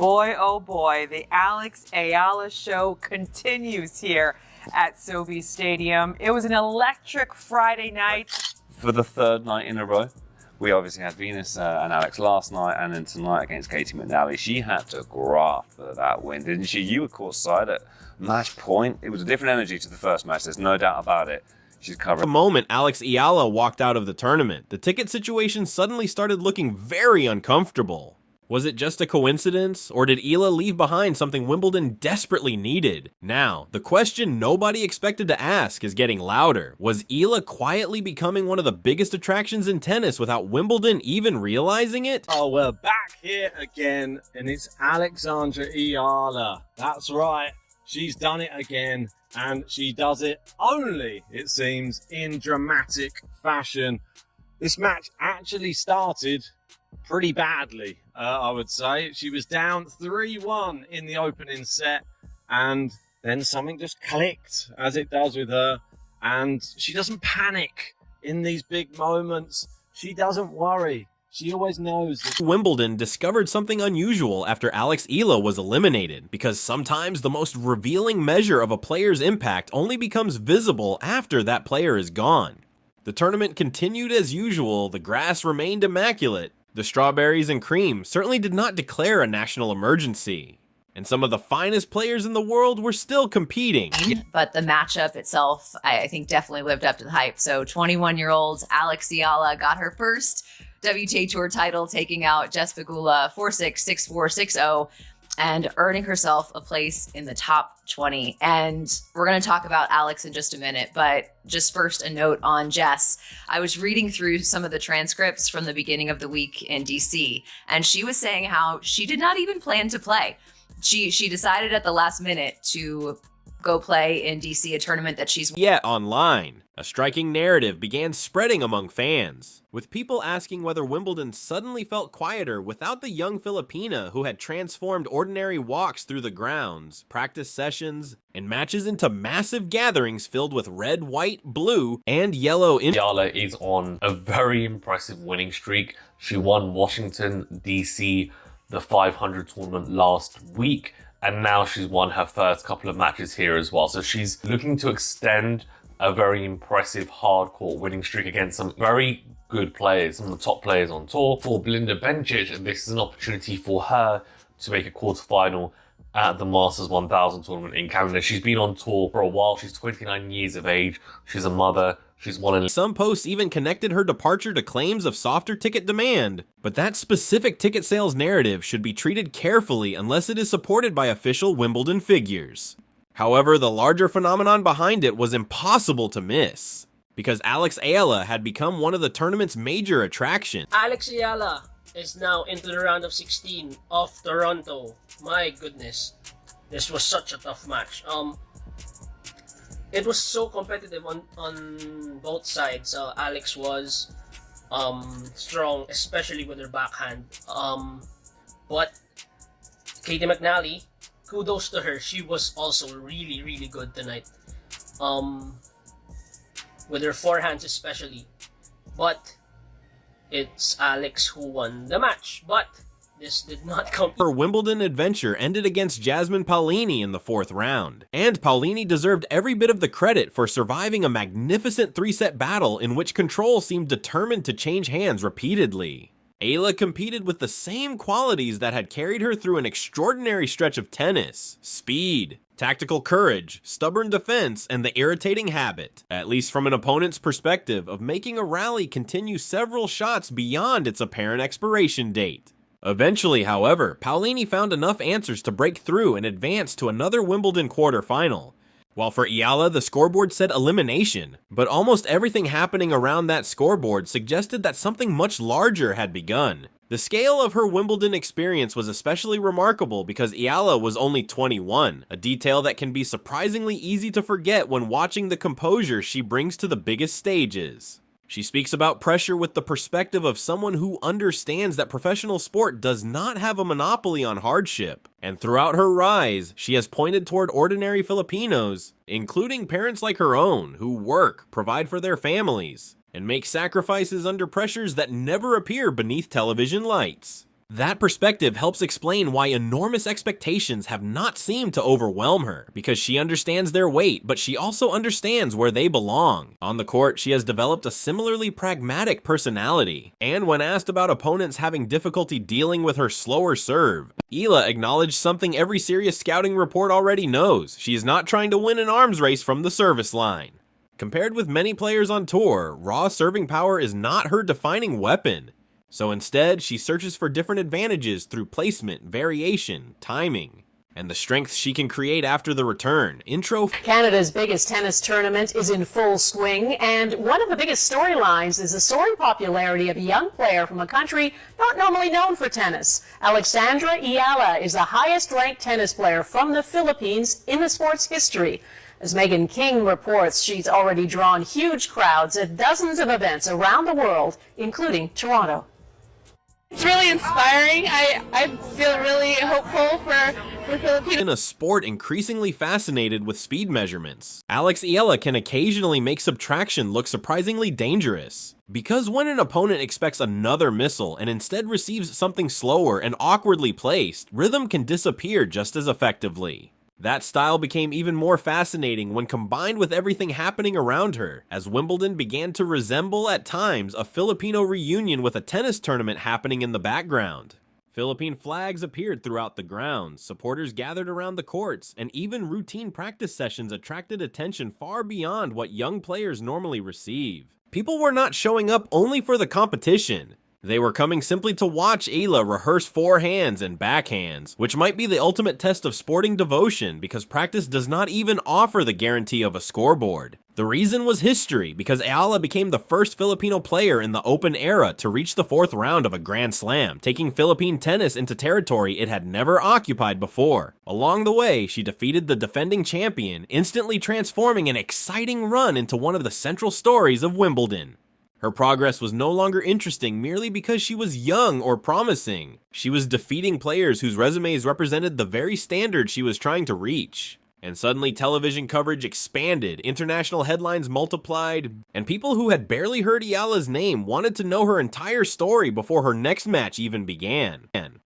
Boy, oh boy, the Alex Eala show continues here at SoBi Stadium. It was an electric Friday night. For the third night in a row, we obviously had Venus and Alex last night, and then tonight against Katie McNally. She had to graft for that win, didn't she? You were courtside at match point. It was a different energy to the first match, there's no doubt about it. She's covering. The moment Alex Eala walked out of the tournament, the ticket situation suddenly started looking very uncomfortable. Was it just a coincidence, or did Eala leave behind something Wimbledon desperately needed? Now, the question nobody expected to ask is getting louder. Was Eala quietly becoming one of the biggest attractions in tennis without Wimbledon even realizing it? Oh, we're back here again, and it's Alexandra Eala. That's right, she's done it again, and she does it only, it seems, in dramatic fashion. This match actually started pretty badly, I would say. She was down 3-1 in the opening set, and then something just clicked, as it does with her, and she doesn't panic in these big moments. She doesn't worry. She always knows that Wimbledon discovered something unusual after Alex Eala was eliminated, because sometimes the most revealing measure of a player's impact only becomes visible after that player is gone. The tournament continued as usual, the grass remained immaculate, the strawberries and cream certainly did not declare a national emergency, and some of the finest players in the world were still competing. But the matchup itself, I think, definitely lived up to the hype. So 21-year-old Alex Eala got her first WTA Tour title, taking out Jess Pegula 4-6, 6-4, 6-0, and earning herself a place in the top 20. And we're going to talk about Alex in just a minute, but just first a note on Jess. I was reading through some of the transcripts from the beginning of the week in DC, and she was saying how she did not even plan to play. She decided at the last minute to go play in DC, a tournament that she's Yet online, a striking narrative began spreading among fans, with people asking whether Wimbledon suddenly felt quieter without the young Filipina who had transformed ordinary walks through the grounds, practice sessions, and matches into massive gatherings filled with red, white, blue, and yellow. Eala is on a very impressive winning streak. She won Washington, DC, the 500 tournament last week, and now she's won her first couple of matches here as well. So she's looking to extend a very impressive hardcourt winning streak against some very good players, some of the top players on tour. For Belinda Bencic, this is an opportunity for her to make a quarterfinal at the Masters 1000 tournament in Canada. She's been on tour for a while. She's 29 years of age. She's a mother. She's won in. Some posts even connected her departure to claims of softer ticket demand, but that specific ticket sales narrative should be treated carefully unless it is supported by official Wimbledon figures. However, the larger phenomenon behind it was impossible to miss, because Alex Eala had become one of the tournament's major attractions. Alex Eala is now into the round of 16 of Toronto. My goodness, this was such a tough match. It was so competitive on both sides. Alex was strong, especially with her backhand. But Katie McNally, kudos to her. She was also really, really good tonight. With her forehands especially. But it's Alex who won the match. But this did not come. Her Wimbledon adventure ended against Jasmine Paolini in the 4th round, and Paolini deserved every bit of the credit for surviving a magnificent 3-set battle in which control seemed determined to change hands repeatedly. Eala competed with the same qualities that had carried her through an extraordinary stretch of tennis: speed, tactical courage, stubborn defense, and the irritating habit, at least from an opponent's perspective, of making a rally continue several shots beyond its apparent expiration date. Eventually, however, Paolini found enough answers to break through and advance to another Wimbledon quarterfinal. While for Eala, the scoreboard said elimination, but almost everything happening around that scoreboard suggested that something much larger had begun. The scale of her Wimbledon experience was especially remarkable because Eala was only 21, a detail that can be surprisingly easy to forget when watching the composure she brings to the biggest stages. She speaks about pressure with the perspective of someone who understands that professional sport does not have a monopoly on hardship. And throughout her rise, she has pointed toward ordinary Filipinos, including parents like her own, who work, provide for their families, and make sacrifices under pressures that never appear beneath television lights. That perspective helps explain why enormous expectations have not seemed to overwhelm her, because she understands their weight, but she also understands where they belong. On the court, she has developed a similarly pragmatic personality, and when asked about opponents having difficulty dealing with her slower serve, Eala acknowledged something every serious scouting report already knows: she is not trying to win an arms race from the service line. Compared with many players on tour, raw serving power is not her defining weapon. So instead, she searches for different advantages through placement, variation, timing, and the strength she can create after the return. Canada's biggest tennis tournament is in full swing, and one of the biggest storylines is the soaring popularity of a young player from a country not normally known for tennis. Alexandra Eala is the highest-ranked tennis player from the Philippines in the sport's history. As Megan King reports, she's already drawn huge crowds at dozens of events around the world, including Toronto. It's really inspiring. I feel really hopeful for Filipina. In a sport increasingly fascinated with speed measurements, Alex Eala can occasionally make subtraction look surprisingly dangerous. Because when an opponent expects another missile and instead receives something slower and awkwardly placed, rhythm can disappear just as effectively. That style became even more fascinating when combined with everything happening around her, as Wimbledon began to resemble at times a Filipino reunion with a tennis tournament happening in the background. Philippine flags appeared throughout the grounds, supporters gathered around the courts, and even routine practice sessions attracted attention far beyond what young players normally receive. People were not showing up only for the competition. They were coming simply to watch Eala rehearse forehands and backhands, which might be the ultimate test of sporting devotion because practice does not even offer the guarantee of a scoreboard. The reason was history, because Eala became the first Filipino player in the Open era to reach the 4th round of a Grand Slam, taking Philippine tennis into territory it had never occupied before. Along the way, she defeated the defending champion, instantly transforming an exciting run into one of the central stories of Wimbledon. Her progress was no longer interesting merely because she was young or promising. She was defeating players whose resumes represented the very standard she was trying to reach. And suddenly television coverage expanded, international headlines multiplied, and people who had barely heard Eala's name wanted to know her entire story before her next match even began.